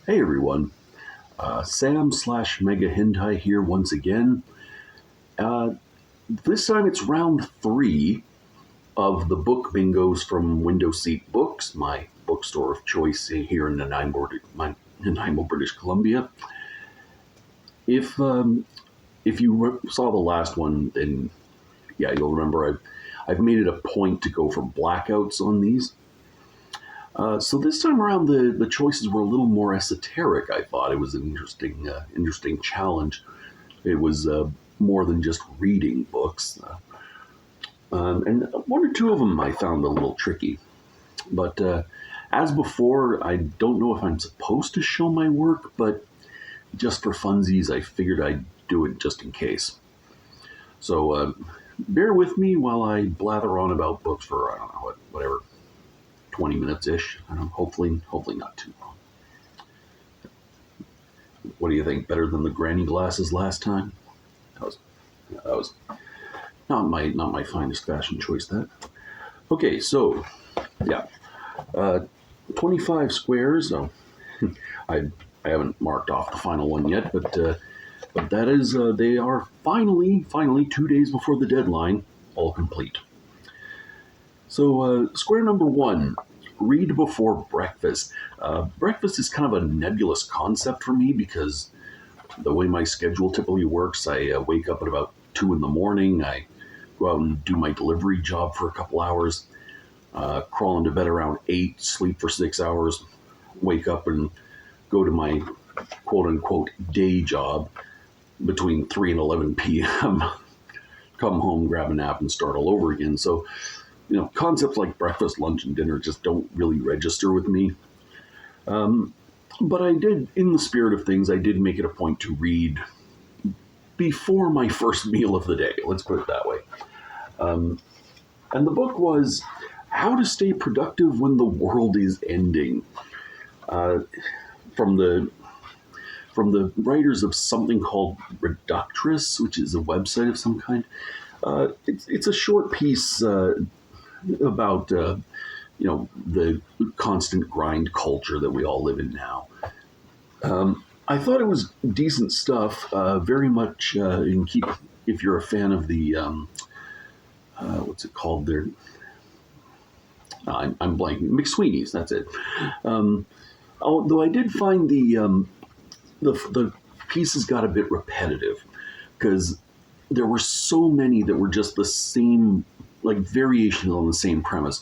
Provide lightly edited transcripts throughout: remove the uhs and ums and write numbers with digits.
Hey everyone, Sam slash Mega Hentai here once again. Uh, this time it's round 3 of the book bingos from Windowseat Books, my bookstore of choice here in Nanaimo, British Columbia. If you saw the last one, then yeah, you'll remember I've made it a point to go for blackouts on these. So this time around, the choices were a little more esoteric. I thought it was an interesting challenge. It was more than just reading books, and one or two of them I found a little tricky. But as before, I don't know if I'm supposed to show my work, but just for funsies, I figured I'd do it just in case. So bear with me while I blather on about books for I don't know whatever. 20 minutes-ish. I don't know, hopefully not too long. What do you think? Better than the granny glasses last time? That was not my finest fashion choice, that. Okay, so yeah. 25 squares. So I haven't marked off the final one yet, but that is they are finally 2 days before the deadline, all complete. So, square number 1, read before breakfast. Breakfast is kind of a nebulous concept for me because the way my schedule typically works, I wake up at about 2 in the morning. I go out and do my delivery job for a couple hours, crawl into bed around 8, sleep for 6 hours, wake up and go to my quote-unquote day job between 3 and 11 p.m., come home, grab a nap, and start all over again. So, concepts like breakfast, lunch, and dinner just don't really register with me. But I did, in the spirit of things, I did make it a point to read before my first meal of the day. Let's put it that way. And the book was How to Stay Productive When the World is Ending. From the writers of something called Reductress, which is a website of some kind. It's a short piece about the constant grind culture that we all live in now. I thought it was decent stuff, very much in keep. If you're a fan of the what's it called there? I'm blanking. McSweeney's. That's it. Although I did find the pieces got a bit repetitive because there were so many that were just the same, like variations on the same premise.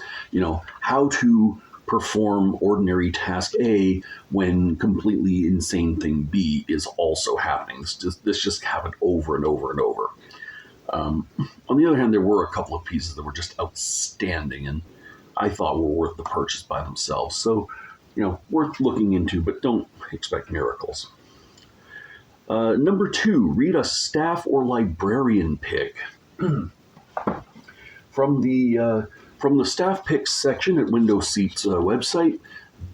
How to perform ordinary task A when completely insane thing B is also happening. This just happened over and over and over. On the other hand, there were a couple of pieces that were just outstanding and I thought were worth the purchase by themselves. So, worth looking into, but don't expect miracles. Number 2, read a staff or librarian pick. From the staff picks section at Windowseat's website,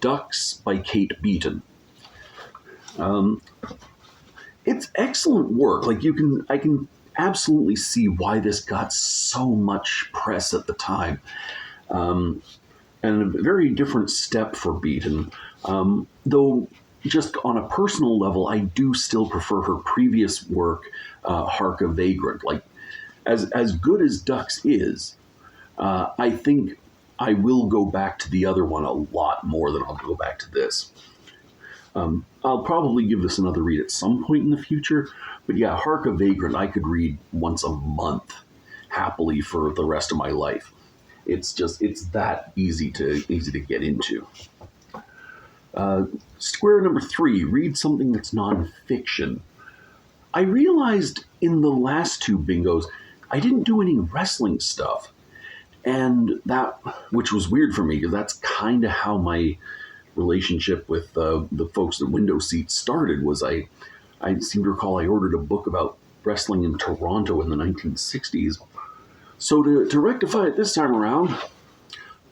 Ducks by Kate Beaton. It's excellent work. I can absolutely see why this got so much press at the time. And a very different step for Beaton, though just on a personal level, I do still prefer her previous work, Hark a Vagrant. As good as Ducks is, I think I will go back to the other one a lot more than I'll go back to this. I'll probably give this another read at some point in the future, but yeah, Hark a Vagrant I could read once a month happily for the rest of my life. It's that easy to get into. Square number 3, read something that's nonfiction. I realized in the last 2 bingos, I didn't do any wrestling stuff. And that, which was weird for me, because that's kind of how my relationship with the folks at Windowseat started, was I seem to recall I ordered a book about wrestling in Toronto in the 1960s. So to rectify it this time around,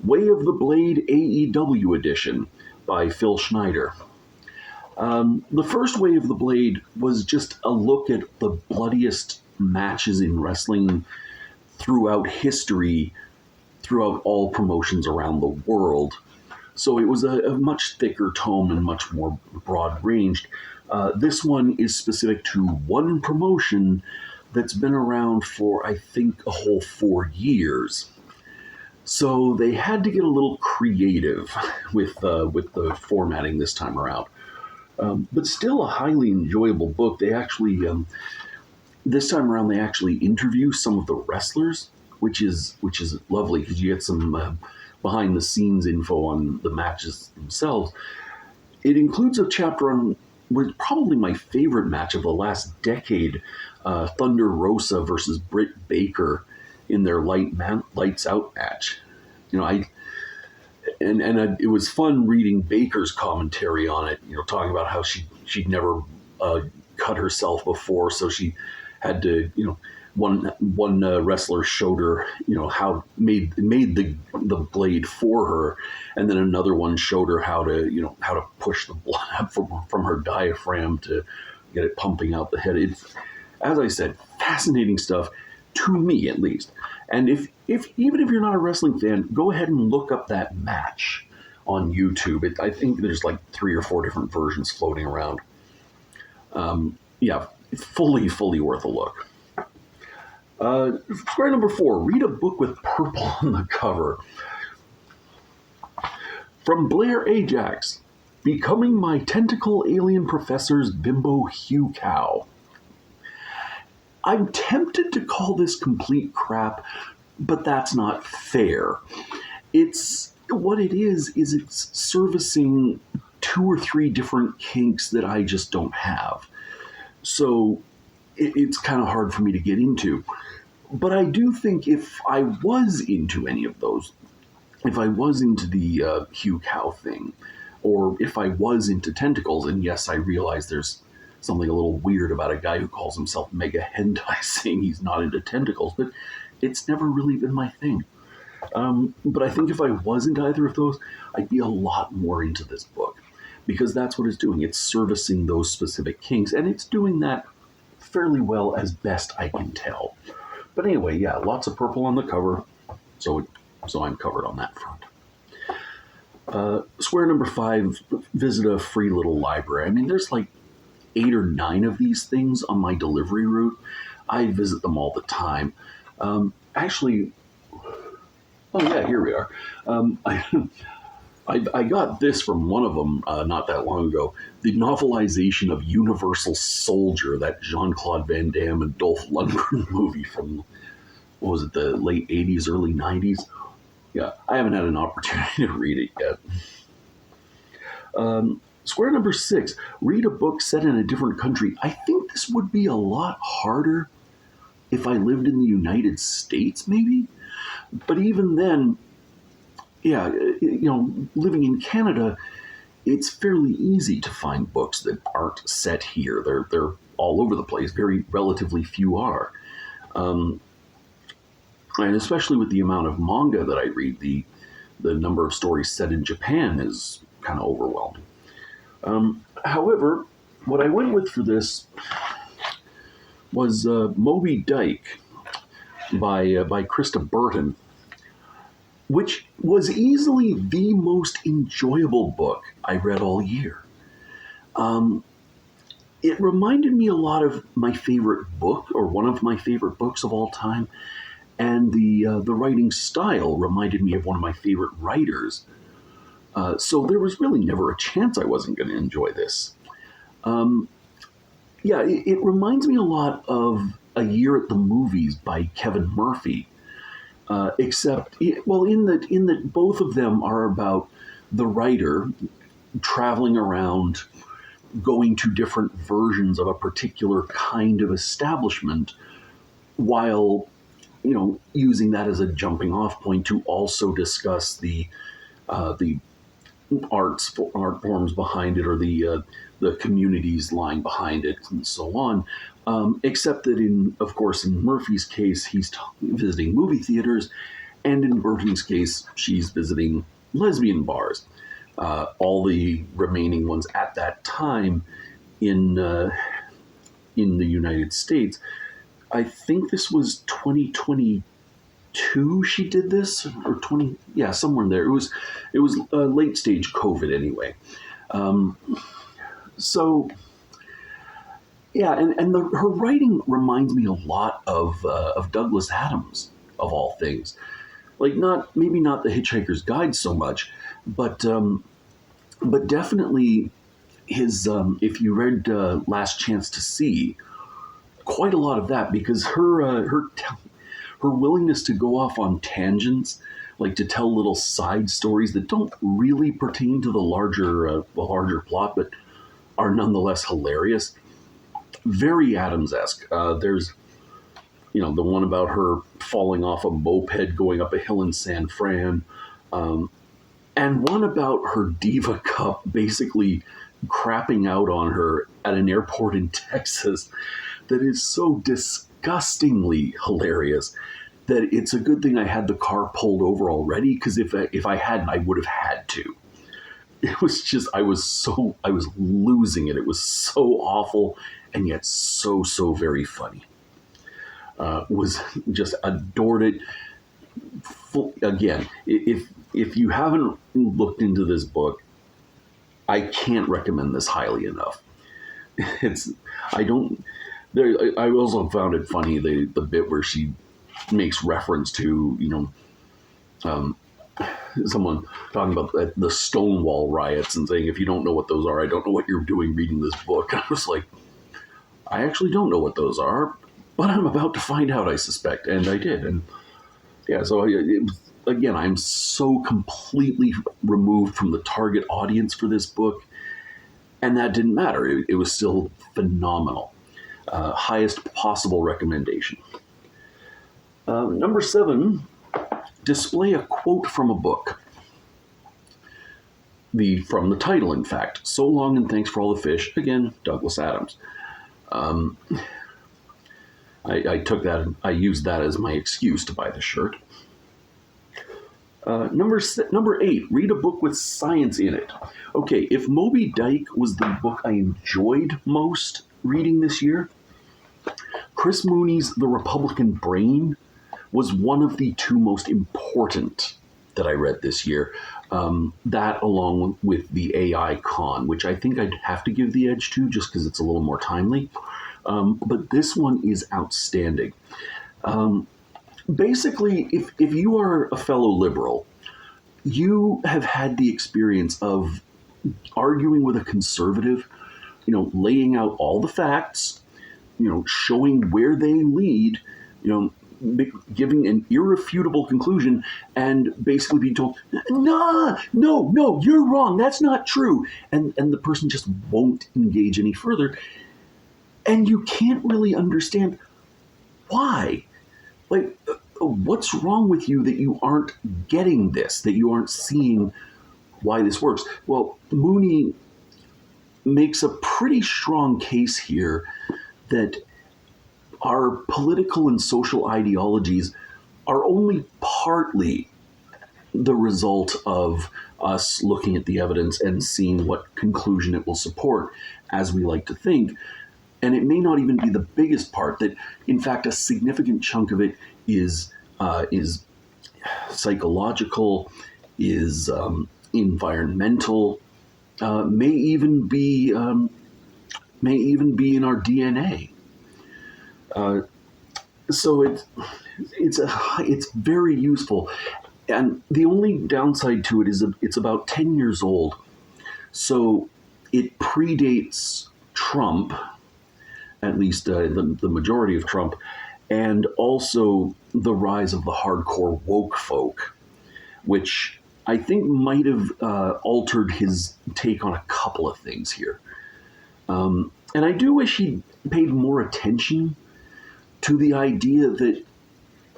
Way of the Blade AEW edition by Phil Schneider. The first Way of the Blade was just a look at the bloodiest matches in wrestling throughout history, throughout all promotions around the world. So it was a much thicker tome and much more broad ranged. This one is specific to one promotion that's been around for, I think, a whole 4 years. So they had to get a little creative with the formatting this time around. But still a highly enjoyable book. They actually this time around they actually interview some of the wrestlers, which is lovely because you get some behind the scenes info on the matches themselves. It includes a chapter on was probably my favorite match of the last decade, Thunder Rosa versus Britt Baker in their lights out match. You know, it was fun reading Baker's commentary on it. You know, talking about how she'd never cut herself before, so she had to, one wrestler showed her, how made the blade for her, and then another one showed her how to push the blood from her diaphragm to get it pumping out the head. It's, as I said, fascinating stuff to me at least. And if even if you're not a wrestling fan, go ahead and look up that match on YouTube. I think there's like 3 or 4 different versions floating around. Yeah, fully worth a look. Square number 4, read a book with purple on the cover. From Blair Ajax, Becoming My Tentacle Alien Professor's Bimbo Hugh Cow. I'm tempted to call this complete crap, but that's not fair. What it is it's servicing 2 or 3 different kinks that I just don't have. So it's kind of hard for me to get into. But I do think if I was into any of those, if I was into the Hugh Cow thing, or if I was into tentacles, and yes, I realize there's something a little weird about a guy who calls himself Mega Hentai saying he's not into tentacles, but it's never really been my thing. But I think if I was into either of those, I'd be a lot more into this book, because that's what it's doing. It's servicing those specific kinks, and it's doing that fairly well as best I can tell. But anyway, yeah, lots of purple on the cover, so I'm covered on that front. Square number 5, visit a free little library. I mean, there's like 8 or 9 of these things on my delivery route. I visit them all the time. Actually, oh yeah, here we are. I got this from one of them not that long ago. The novelization of Universal Soldier, that Jean-Claude Van Damme and Dolph Lundgren movie from, what was it, the late 80s, early 90s? Yeah, I haven't had an opportunity to read it yet. Square number 6, read a book set in a different country. I think this would be a lot harder if I lived in the United States, maybe? But even then, yeah, living in Canada, it's fairly easy to find books that aren't set here. They're all over the place. Very relatively few are. And especially with the amount of manga that I read, the number of stories set in Japan is kind of overwhelming. However, what I went with for this was Moby Dyke by Krista Burton, which was easily the most enjoyable book I read all year. It reminded me a lot of my favorite book, or one of my favorite books of all time, and the writing style reminded me of one of my favorite writers. So there was really never a chance I wasn't going to enjoy this. It reminds me a lot of A Year at the Movies by Kevin Murphy. Except, well, in that both of them are about the writer traveling around, going to different versions of a particular kind of establishment, while using that as a jumping off point to also discuss the art forms behind it, or the communities lying behind it, and so on. Except that in Murphy's case, he's visiting movie theaters, and in Burton's case, she's visiting lesbian bars. All the remaining ones at that time in the United States. I think this was 2022 22 she did this, or 20, yeah, somewhere in there. It was late stage COVID anyway. Um, so yeah, and her writing reminds me a lot of Douglas Adams, of all things. Like, not maybe not the Hitchhiker's Guide so much, but definitely his. If you read Last Chance to See, quite a lot of that, because her willingness to go off on tangents, like to tell little side stories that don't really pertain to the larger plot, but are nonetheless hilarious. Very Adams-esque. There's the one about her falling off a moped going up a hill in San Fran, and one about her diva cup basically crapping out on her at an airport in Texas that is so disgustingly hilarious that it's a good thing I had the car pulled over already, because if I hadn't, I would have had to. It was just, I was losing it. It was so awful and yet so very funny. Was just adored it. Again, if you haven't looked into this book, I can't recommend this highly enough. It's I don't there. I also found it funny, the bit where she makes reference to someone talking about the Stonewall riots and saying, if you don't know what those are, I don't know what you're doing reading this book. I was like, I actually don't know what those are, but I'm about to find out, I suspect, and I did. And yeah, so again, I'm so completely removed from the target audience for this book, and that didn't matter. It was still phenomenal. Highest possible recommendation. Number 7, display a quote from a book. From the title, in fact. So long and thanks for all the fish. Again, Douglas Adams. I took that, I used that as my excuse to buy the shirt. Number 8, read a book with science in it. Okay, if Moby Dyke was the book I enjoyed most reading this year, Chris Mooney's The Republican Brain was one of the 2 most important that I read this year. That along with the AI Con, which I think I'd have to give the edge to just because it's a little more timely. But this one is outstanding. Basically, if you are a fellow liberal, you have had the experience of arguing with a conservative, laying out all the facts, showing where they lead, giving an irrefutable conclusion, and basically being told, no, you're wrong, that's not true. And the person just won't engage any further. And you can't really understand why. Like, what's wrong with you that you aren't getting this, that you aren't seeing why this works? Well, Mooney makes a pretty strong case here that our political and social ideologies are only partly the result of us looking at the evidence and seeing what conclusion it will support, as we like to think. And it may not even be the biggest part, that in fact a significant chunk of it is psychological, is environmental, may even be in our DNA. So it's very useful, and the only downside to it is it's about 10 years old, so it predates Trump, at least the majority of Trump, and also the rise of the hardcore woke folk, which I think might have altered his take on a couple of things here. And I do wish he paid more attention to the idea that,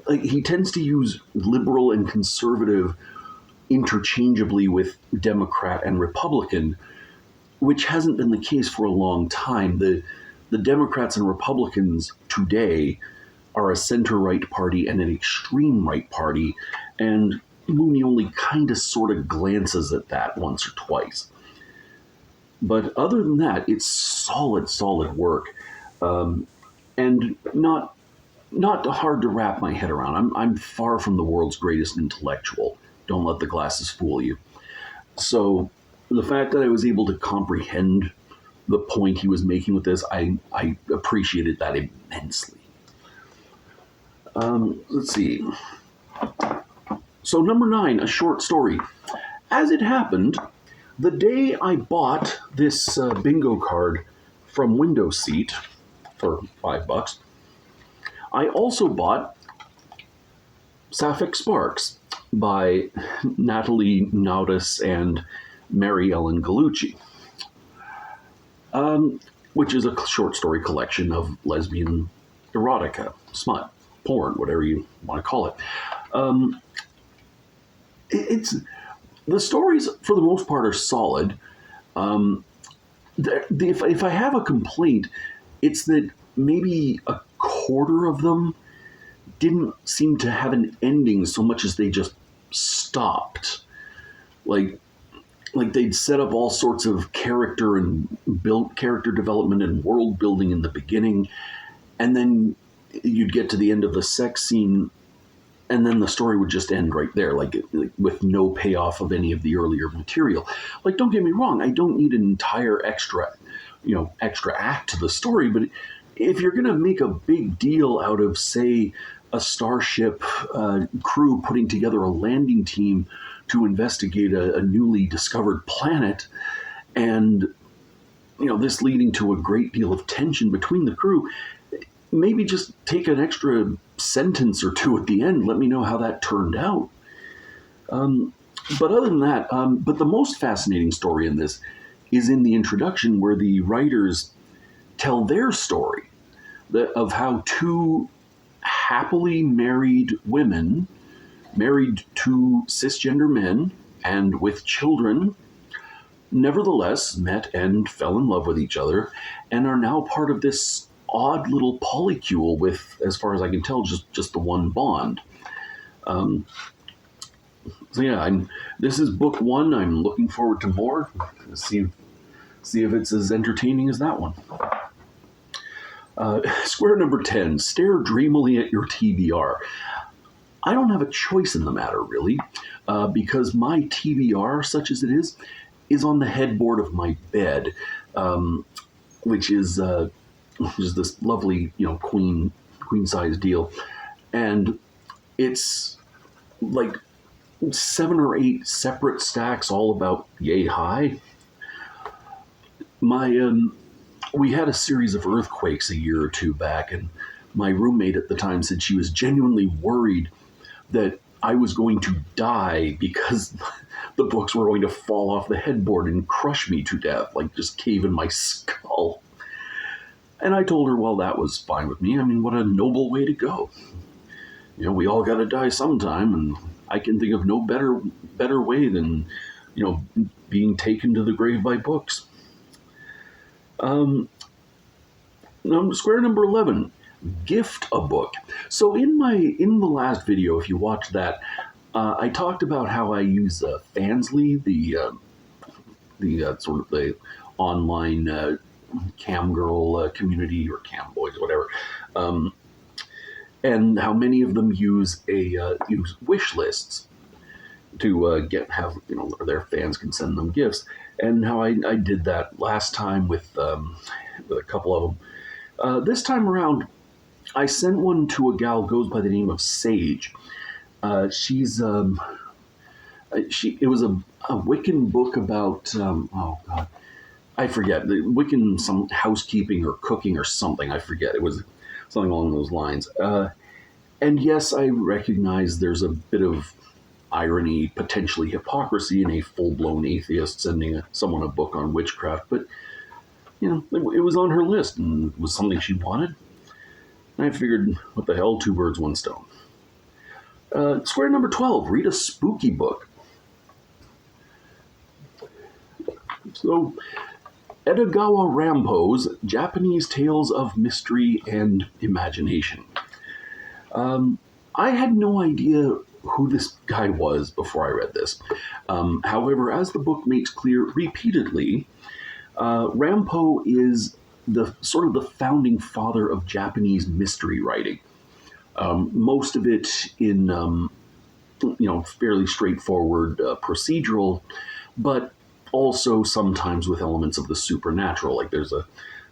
like, he tends to use liberal and conservative interchangeably with Democrat and Republican, which hasn't been the case for a long time. The Democrats and Republicans today are a center-right party and an extreme right party, and Mooney only kind of sort of glances at that once or twice. But other than that, it's solid work. And not not hard to wrap my head around. I'm far from the world's greatest intellectual. Don't let the glasses fool you. So the fact that I was able to comprehend the point he was making with this, I appreciated that immensely. Let's see. So number 9, a short story. As it happened, the day I bought this bingo card from Windowseat for $5, I also bought Sapphic Sparks by Natalie Naudus and Mary Ellen Gallucci, which is a short story collection of lesbian erotica, smut, porn, whatever you want to call it. It's the stories, for the most part, are solid. If I have a complaint, it's that maybe a quarter of them didn't seem to have an ending so much as they just stopped. Like they'd set up all sorts of character and built character development and world building in the beginning, and then you'd get to the end of the sex scene, and then the story would just end right there, like with no payoff of any of the earlier material. Like, don't get me wrong, I don't need an entire extra act to the story, but if you're going to make a big deal out of, say, a starship crew putting together a landing team to investigate a newly discovered planet, and this leading to a great deal of tension between the crew, maybe just take an extra sentence or two at the end. Let me know how that turned out. But other than that, but the most fascinating story in this is in the introduction, where the writers tell their story of how two happily married women, married to cisgender men and with children, nevertheless met and fell in love with each other and are now part of this odd little polycule with, as far as I can tell, just the one bond. So yeah, this is book 1. I'm looking forward to more. See if it's as entertaining as that one. Square number 10, stare dreamily at your TBR. I don't have a choice in the matter, really, because my TBR, such as it is on the headboard of my bed, which is this lovely, queen size deal, and it's like 7 or 8 separate stacks, all about yay high. We had a series of earthquakes a year or two back, and my roommate at the time said she was genuinely worried that I was going to die because the books were going to fall off the headboard and crush me to death, like just cave in my skull. And I told her, well, that was fine with me. I mean, what a noble way to go. We all got to die sometime, and I can think of no better way than, being taken to the grave by books. Square number 11, gift a book. So in the last video, if you watched that, I talked about how I use Fansly, the sort of the online cam girl community, or cam boys, whatever, and how many of them use wish lists to have their fans can send them gifts, and how I did that last time with a couple of them. This time around, I sent one to a gal goes by the name of Sage. She's it was a Wiccan book about oh god, I forget, the Wiccan, some housekeeping or cooking or something. I forget. It was something along those lines. And yes, I recognize there's a bit of irony, potentially hypocrisy, in a full-blown atheist sending someone a book on witchcraft, but it was on her list and it was something she wanted. And I figured, what the hell, 2 birds, 1 stone. Square number 12, read a spooky book. So, Edogawa Rampo's Japanese Tales of Mystery and Imagination. I had no idea who this guy was before I read this. However, as the book makes clear repeatedly, Rampo is the sort of the founding father of Japanese mystery writing. Most of it in fairly straightforward procedural, but also sometimes with elements of the supernatural. Like there's a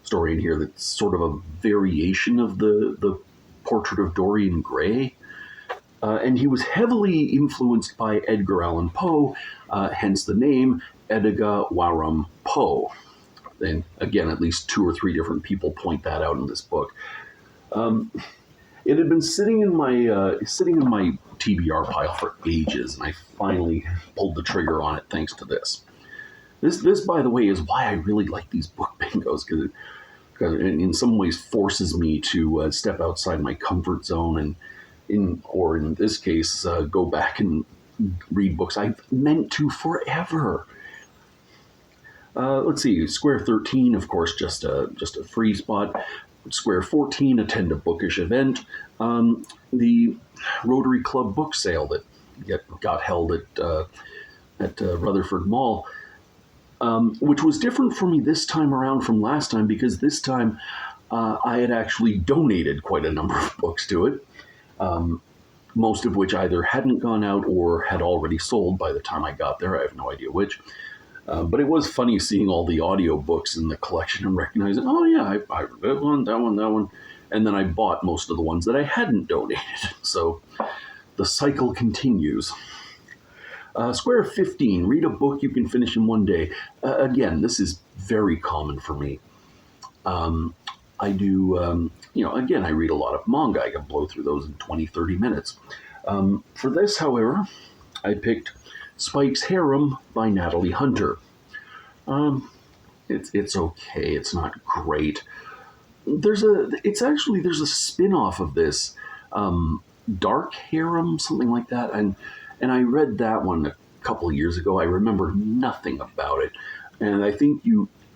story in here that's sort of a variation of the Portrait of Dorian Gray. And he was heavily influenced by Edgar Allan Poe, hence the name Edgar Allan Poe. And again, at least 2 or 3 different people point that out in this book. It had been sitting in my TBR pile for ages, and I finally pulled the trigger on it thanks to this. This, by the way, is why I really like these book bingos, because it in some ways forces me to step outside my comfort zone and, in this case, go back and read books I've meant to forever. Let's see, Square 13, of course, just a free spot. Square 14, attend a bookish event. The Rotary Club book sale that got held at Rutherford Mall, which was different for me this time around from last time, because this time I had actually donated quite a number of books to it, most of which either hadn't gone out or had already sold by the time I got there. I have no idea which. But it was funny seeing all the audiobooks in the collection and recognizing, oh yeah, I read that one. And then I bought most of the ones that I hadn't donated. So the cycle continues. Square 15, read a book you can finish in one day. Again, this is very common for me. I do, again, I read a lot of manga. I can blow through those in 20, 30 minutes. For this, however, I picked Spike's Harem by Natalie Hunter. It's okay. It's not great. There's a spin-off of this, Dark Harem, something like that, and I read that one a couple of years ago. I remember nothing about it, and I think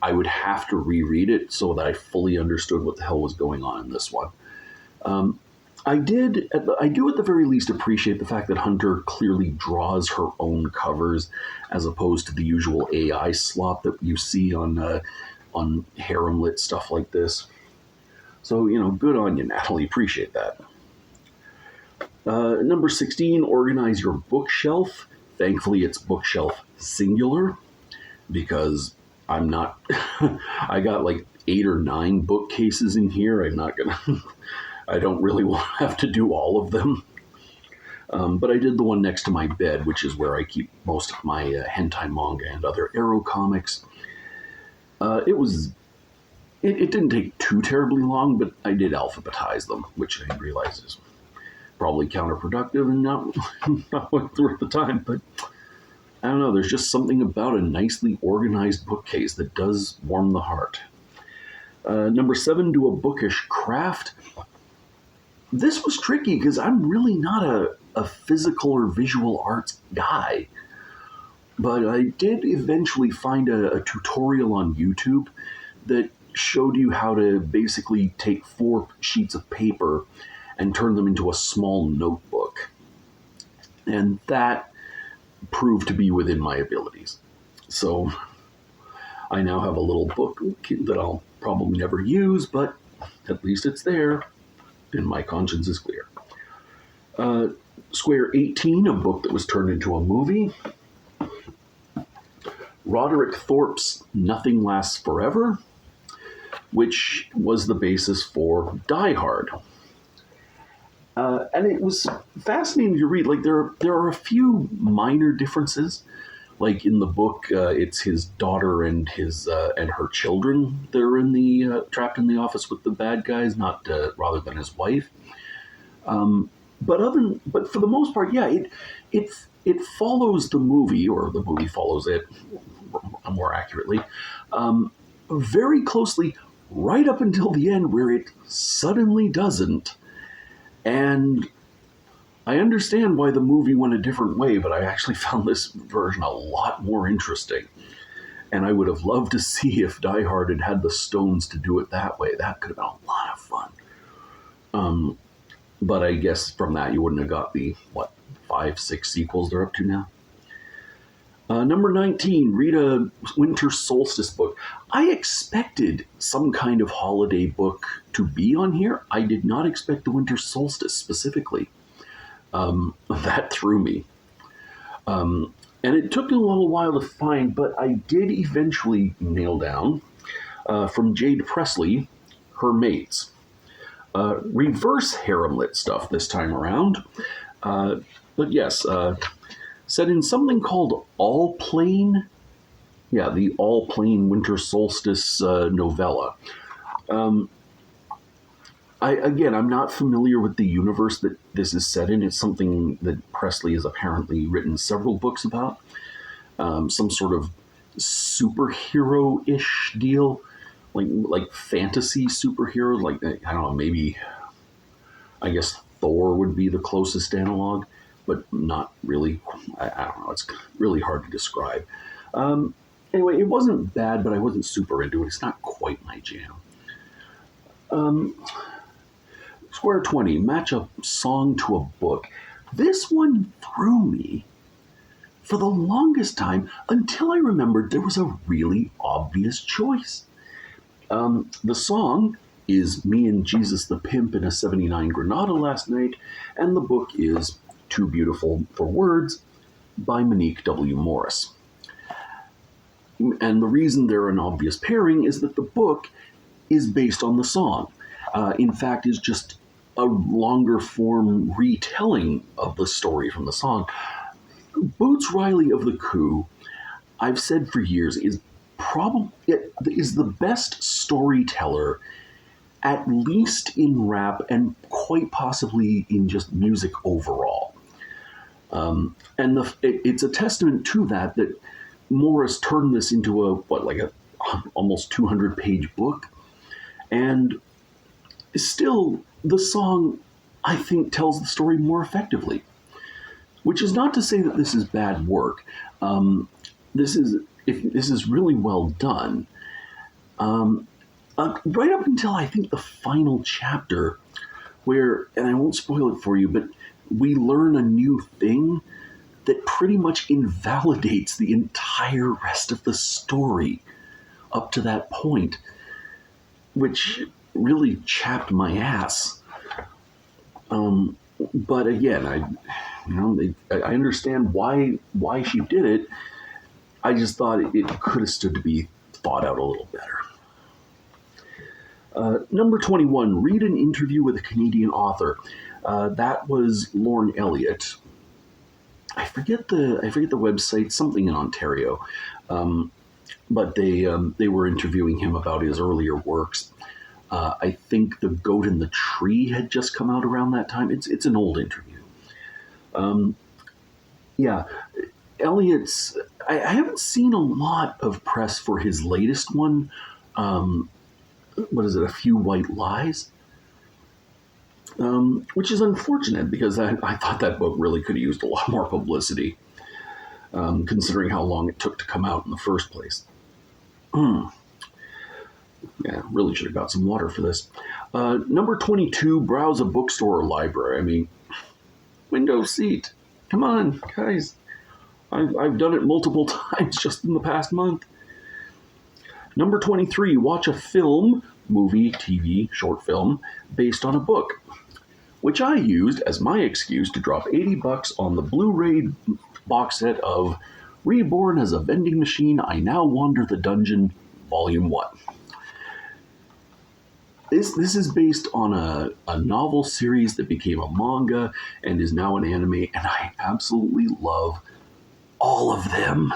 I would have to reread it so that I fully understood what the hell was going on in this one. I do at the very least appreciate the fact that Hunter clearly draws her own covers as opposed to the usual AI slop that you see on harem lit stuff like this. So, good on you, Natalie. Appreciate that. Number 16, organize your bookshelf. Thankfully, it's bookshelf singular, because I'm not, I got like 8 or 9 bookcases in here. I'm not gonna, I don't really want to have to do all of them. But I did the one next to my bed, which is where I keep most of my hentai manga and other Arrow comics. It didn't take too terribly long, but I did alphabetize them, which I realize is probably counterproductive and not worth the time. But I don't know, there's just something about a nicely organized bookcase that does warm the heart. Number 7, do a bookish craft. This was tricky because I'm really not a physical or visual arts guy. But I did eventually find a tutorial on YouTube that showed you how to basically take 4 sheets of paper and turn them into a small notebook. And that proved to be within my abilities. So I now have a little book that I'll probably never use, but at least it's there, and my conscience is clear. Square 18, a book that was turned into a movie. Roderick Thorpe's Nothing Lasts Forever, which was the basis for Die Hard. And it was fascinating to read. Like, there are a few minor differences. Like in the book, it's his daughter and her children that are in the trapped in the office with the bad guys, not rather than his wife. But for the most part, yeah, it follows the movie, or the movie follows it more accurately, very closely, right up until the end, where it suddenly doesn't. And I understand why the movie went a different way, but I actually found this version a lot more interesting. And I would have loved to see if Die Hard had had the stones to do it that way. That could have been a lot of fun. But I guess from that you wouldn't have got the, 5, 6 sequels they're up to now? Number 19, read a winter solstice book. I expected some kind of holiday book to be on here. I did not expect the winter solstice specifically. That threw me. And it took me a little while to find, but I did eventually nail down from Jade Presley, Her Mates. Reverse harem-lit stuff this time around. But yes, set in something called All Plain. Yeah, the All Plain Winter Solstice novella. I'm not familiar with the universe that this is set in. It's something that Presley has apparently written several books about. Some sort of superhero-ish deal, like fantasy superhero. Like, I don't know, maybe I guess Thor would be the closest analog, but not really. I don't know. It's really hard to describe. Anyway, it wasn't bad, but I wasn't super into it. It's not quite my jam. Square 20, match a song to a book. This one threw me for the longest time until I remembered there was a really obvious choice. The song is Me and Jesus the Pimp in a 79 Granada Last Night, and the book is Too Beautiful for Words by Monique W. Morris. And the reason they're an obvious pairing is that the book is based on the song. In fact, is just a longer form retelling of the story from the song. Boots Riley of The Coup, I've said for years, is the best storyteller, at least in rap and quite possibly in just music overall. And it's a testament to that Morris turned this into a almost 200-page book, and still the song, I think, tells the story more effectively. Which is not to say that this is bad work. This is really well done. Right up until I think the final chapter, where, and I won't spoil it for you, but we learn a new thing that pretty much invalidates the entire rest of the story up to that point, which really chapped my ass. But again, I understand why she did it. I just thought it could have stood to be thought out a little better. Number 21, read an interview with a Canadian author. That was Lorne Elliott. I forget the website, something in Ontario, but they were interviewing him about his earlier works. I think The Goat and the Tree had just come out around that time. It's an old interview. Elliott's. I haven't seen a lot of press for his latest one. What is it? A Few White Lies. Which is unfortunate because I thought that book really could have used a lot more publicity, considering how long it took to come out in the first place. Yeah, really should have got some water for this. Number 22, browse a bookstore or library. I mean, window seat. Come on, guys. I've done it multiple times just in the past month. Number 23, watch a film, movie, TV, short film, based on a book, which I used as my excuse to drop $80 on the Blu-ray box set of Reborn as a Vending Machine, I Now Wander the Dungeon, Volume 1. This is based on a novel series that became a manga and is now an anime, and I absolutely love all of them.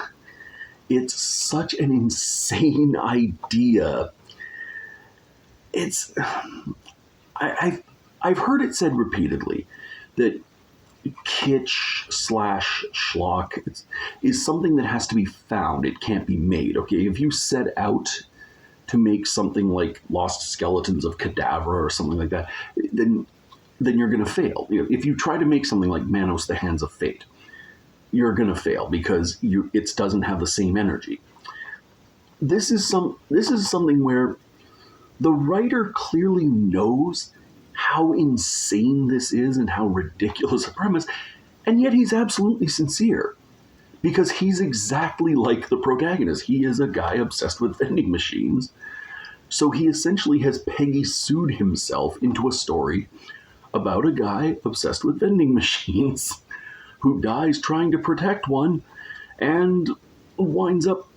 It's such an insane idea. I've heard it said repeatedly that kitsch / schlock is something that has to be found. It can't be made. Okay, if you set out to make something like Lost Skeletons of Cadaver or something like that, then you're going to fail. If you try to make something like Manos: The Hands of Fate, you're going to fail because it doesn't have the same energy. This is something where the writer clearly knows how insane this is and how ridiculous a premise, and yet he's absolutely sincere. because he's exactly like the protagonist. He is a guy obsessed with vending machines. So he essentially has Peggy sued himself into a story about a guy obsessed with vending machines who dies trying to protect one and winds up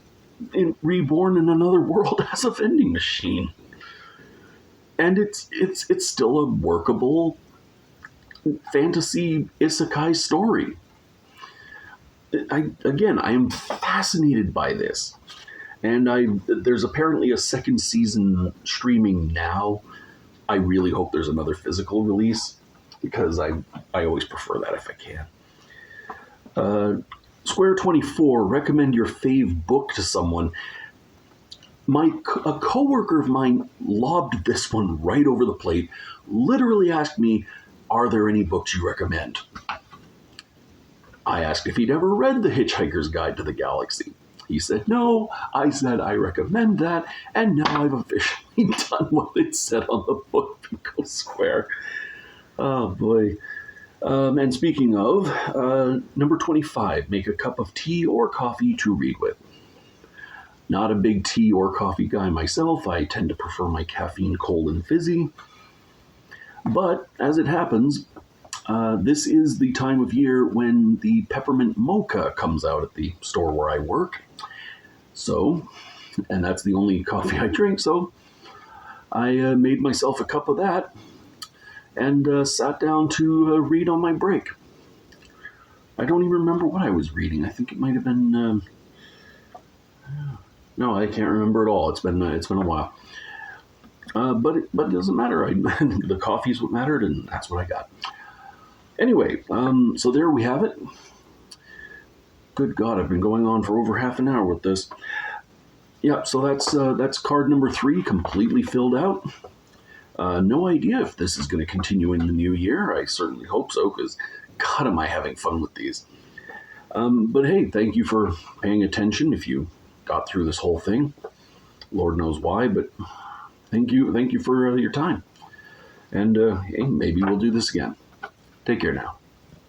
reborn in another world as a vending machine. And it's still a workable fantasy isekai story. I am fascinated by this. And there's apparently a second season streaming now. I really hope there's another physical release because I always prefer that if I can. Square 24, recommend your fave book to someone. A coworker of mine lobbed this one right over the plate, literally asked me, are there any books you recommend? I asked if he'd ever read The Hitchhiker's Guide to the Galaxy. He said no. I said I recommend that, and now I've officially done what it said on the Book Bingo Square. Oh boy. And speaking of, number 25, make a cup of tea or coffee to read with. Not a big tea or coffee guy myself. I tend to prefer my caffeine cold and fizzy. But as it happens, this is the time of year when the peppermint mocha comes out at the store where I work. So, and that's the only coffee I drink, so I made myself a cup of that and sat down to read on my break. I don't even remember what I was reading. I think it might have been... no, I can't remember at all. It's been a while. But it doesn't matter. The coffee's what mattered, and that's what I got. Anyway, so there we have it. Good God, I've been going on for over half an hour with this. Yeah, so that's card number 3, completely filled out. No idea if this is going to continue in the new year. I certainly hope so, because God, am I having fun with these. But hey, thank you for paying attention if you got through this whole thing. Lord knows why, but thank you for your time. And hey, maybe we'll do this again. Take care now.